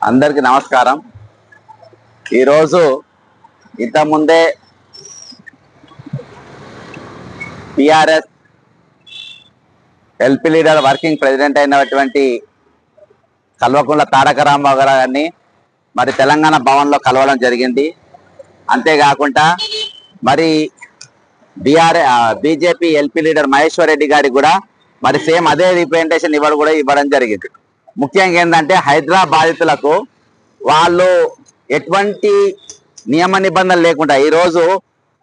అందరికీ నమస్కారం। ఈరోజు ఇంతకుముందే TRS LP leader working president అయినటువంటి కల్వకుంట్ల తారక రామారావు గారిని మరి తెలంగాణ భవన్లో కలవడం జరిగింది। అంతేకాకుండా మరి BJP LP leader Maheshwar Reddy గారికి కూడా మరి సేమ్ అదే రిప్రజెంటేషన్ ఇవ్వడం జరిగింది। ముఖ్యంగా ఏంటంటే హైదరాబాద్ బాధితులకు వాళ్ళు ఎటువంటి నియమ నిబంధనలు లేకుండా ఈరోజు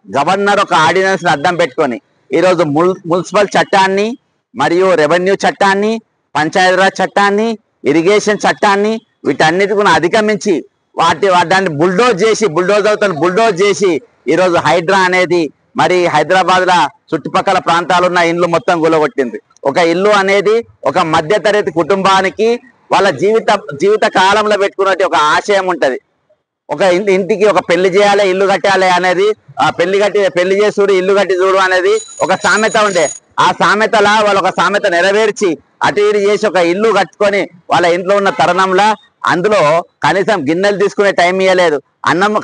గవర్నర్ ఒక ఆర్డినెన్స్ అడ్డం పెట్టుకొని ఈరోజు మున్సిపల్ చట్టాన్ని మరియు రెవెన్యూ చట్టాన్ని పంచాయతీరాజ్ చట్టాన్ని ఇరిగేషన్ చట్టాన్ని వీటన్నిటి కూడా అధిగమించి దాన్ని బుల్డోజ్ చేసి ఈరోజు హైడ్రా అనేది మరి హైదరాబాద్ లా చుట్టుపక్కల ప్రాంతాలున్న ఇండ్లు మొత్తం కూలగొట్టింది। ఒక ఇల్లు అనేది ఒక మధ్యతరగతి కుటుంబానికి వాళ్ళ జీవిత కాలంలో పెట్టుకున్నట్టు ఒక ఆశయం ఉంటది। ఒక ఇంటికి ఒక పెళ్లి చేయాలి, ఇల్లు కట్టాలి అనేది పెళ్లి చేసి చూడు, ఇల్లు కట్టి చూడు అనేది ఒక సామెత ఉండే। ఆ సామెతలా వాళ్ళు ఒక సామెత నెరవేర్చి అటు ఇటు చేసి ఒక ఇల్లు కట్టుకొని వాళ్ళ ఇంట్లో ఉన్న తరుణంలో అందులో కనీసం గిన్నెలు తీసుకునే టైం ఇవ్వలేదు।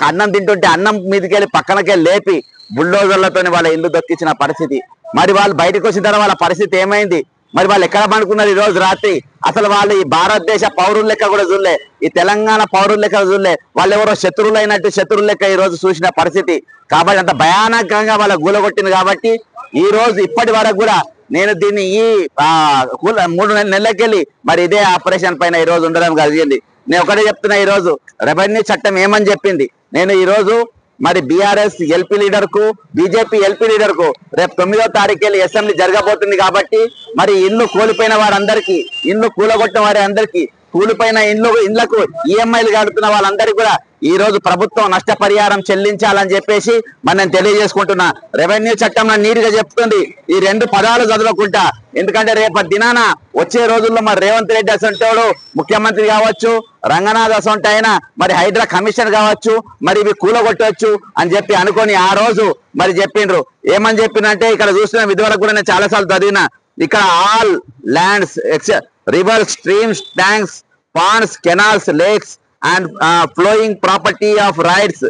అన్నం తింటుంటే అన్నం మీదకెళ్ళి పక్కనకెళ్ళి లేపి బుల్డోజర్లతో వాళ్ళ ఇల్లు దొక్కించిన పరిస్థితి। మరి వాళ్ళు బయటకు వచ్చిన తర్వాత వాళ్ళ పరిస్థితి ఏమైంది? మరి వాళ్ళు ఎక్కడ పడుకున్నారు ఈ రోజు రాత్రి? అసలు వాళ్ళు ఈ భారతదేశ పౌరుల లెక్క కూడా చూడలే, ఈ తెలంగాణ పౌరుల లెక్క చూడలే, వాళ్ళు ఎవరో శత్రువులు లెక్క ఈ రోజు చూసిన పరిస్థితి। కాబట్టి అంత భయానకంగా వాళ్ళ గూలగొట్టింది। కాబట్టి ఈ రోజు ఇప్పటి వరకు కూడా నేను దీన్ని ఈ 3 నెలలకెళ్ళి మరి ఇదే ఆపరేషన్ పైన ఈ రోజు ఉండడం జరిగింది। నేను ఒకటే చెప్తున్నా, ఈ రోజు రెవెన్యూ చట్టం ఏమని చెప్పింది, నేను ఈ రోజు మరి బీఆర్ఎస్ ఎల్పీ లీడర్ కు బీజేపీ ఎల్పీ లీడర్ కు రేపు 9వ తారీఖు అసెంబ్లీ జరగబోతుంది। కాబట్టి మరి ఇల్లు కూలిపోయిన వారందరికీ, ఇల్లు కూలగొట్టిన వారి అందరికీ, కూలిపోయిన ఇళ్లకు ఈఎంఐలు కడుతున్న వాళ్ళందరికీ కూడా ఈ రోజు ప్రభుత్వం నష్టపరిహారం చెల్లించాలని చెప్పేసి మరి నేను తెలియజేసుకుంటున్నా। రెవెన్యూ చట్టంలో నీట్గా చెప్తుంది, ఈ 2 పదాలు చదవకుండా, ఎందుకంటే రేపటి దినాన వచ్చే రోజుల్లో మరి రేవంత్ రెడ్డి అసంటోడు ముఖ్యమంత్రి కావచ్చు, రంగనాథ్ అసంట అయినా మరి హైడ్రా కమిషన్ కావచ్చు, మరి ఇవి కూలగొట్టవచ్చు అని చెప్పి అనుకొని ఆ రోజు మరి చెప్పిండ్రు। ఏమని చెప్పిందంటే ఇక్కడ చూస్తున్న విధులకు కూడా నేను చాలాసార్లు చదివిన, ఇక్కడ all lands reverse streams tanks ponds canals lakes and flowing property of rights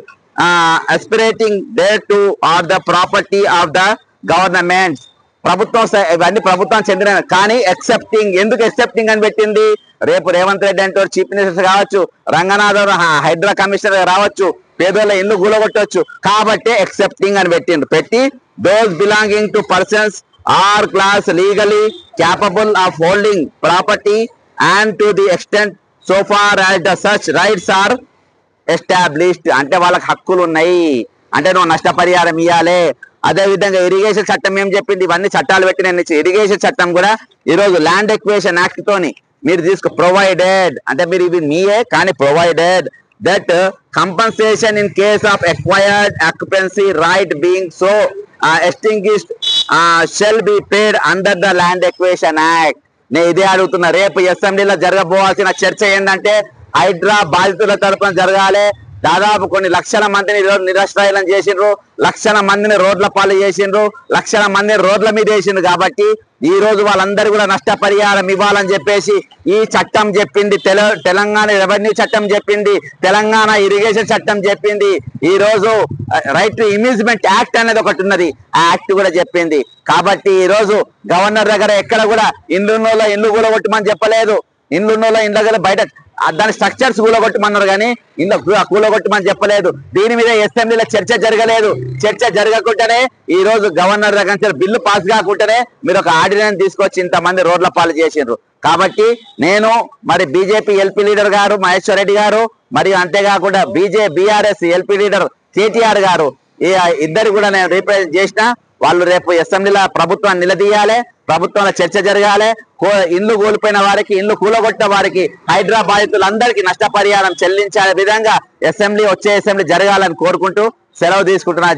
aspirating thereto are the property of the government। ప్రభుత్వం ఇవన్నీ ప్రభుత్వం చెందిన, కానీ ఎక్సెప్టింగ్, ఎందుకు ఎక్సెప్టింగ్ అని పెట్టింది? రేపు రేవంత్ రెడ్డి అంటే చీఫ్ మినిస్టర్ కావచ్చు, రంగనాథ్ హైడ్రా కమిషనర్ రావచ్చు, పేదోళ్ళ ఇల్లు కూలగొట్టవచ్చు, కాబట్టి ఎక్సెప్టింగ్ అని పెట్టి those belonging to persons or class legally capable of holding property and to the extent so far as the such rights are established, అంటే వాళ్ళకి హక్కులు ఉన్నాయి, అంటే నువ్వు నష్టపరిహారం ఇవ్వాలి। అదే విధంగా ఇరిగేషన్ చట్టం ఏం చెప్పింది? ఇవన్నీ చట్టాలు పెట్టి నేను ఇరిగేషన్ చట్టం కూడా ఈరోజు ల్యాండ్ ఎక్వేషన్ యాక్ట్ తోని మీరు ప్రొవైడెడ్, అంటే మీరు ఇవి మీయే కానీ provided that compensation in case of acquired occupancy right being so extinguished shall be paid under the land acquisition act। నేను ఇదే అడుగుతున్నా, రేపు అసెంబ్లీలో జరగబోవాల్సిన చర్చ ఏంటంటే హైడ్రా బాధితుల తరపున జరగాలి। దాదాపు కొన్ని లక్షల మందిని నిరాశ్రయం చేసిండ్రు, లక్షల మందిని రోడ్ల పాలు చేసిండ్రు, లక్షల మందిని రోడ్ల మీద వేసిండ్రు। కాబట్టి ఈ రోజు వాళ్ళందరూ కూడా నష్టపరిహారం ఇవ్వాలని చెప్పేసి ఈ చట్టం చెప్పింది, తెలంగాణ రెవెన్యూ చట్టం చెప్పింది, తెలంగాణ ఇరిగేషన్ చట్టం చెప్పింది, ఈ రోజు రైట్ టు ఇమేజ్మెంట్ యాక్ట్ అనేది ఒకటి ఉన్నది, ఆ యాక్ట్ కూడా చెప్పింది। కాబట్టి ఈ రోజు గవర్నర్ దగ్గర ఎక్కడ కూడా ఇల్లు కూడా కొట్టమని చెప్పలేదు, ఇల్లున్నోళ్ళ ఇండ్ల దగ్గర బయట దాని స్ట్రక్చర్స్ కూలగొట్టమన్నారు కానీ ఇంట్లో కూలగొట్టమని చెప్పలేదు। దీని మీద అసెంబ్లీలో చర్చ జరగలేదు। చర్చ జరగకుండానే ఈ రోజు గవర్నర్ దగ్గర బిల్లు పాస్ కాకుండానే మీరు ఒక ఆర్డినెన్స్ తీసుకొచ్చి ఇంతమంది రోడ్ల పాలు చేసిండ్రు। కాబట్టి నేను మరి బీజేపీ ఎల్పీ లీడర్ గారు మహేశ్వర్ రెడ్డి గారు, మరియు అంతేకాకుండా బీఆర్ఎస్ ఎల్పీ లీడర్ కేటీఆర్ గారు, ఈ ఇద్దరు కూడా నేను రిప్రజెంట్ చేసిన, వాళ్ళు రేపు అసెంబ్లీలో ప్రభుత్వాన్ని నిలదీయాలి, ప్రభుత్వంలో చర్చ జరగాలి, ఇల్లు కూలిపోయిన వారికి, ఇల్లు కూలగొట్టిన వారికి, హైడ్రా బాధితులందరికీ నష్టపరిహారం చెల్లించే విధంగా వచ్చే అసెంబ్లీ జరగాలని కోరుకుంటూ సెలవు తీసుకుంటున్నా।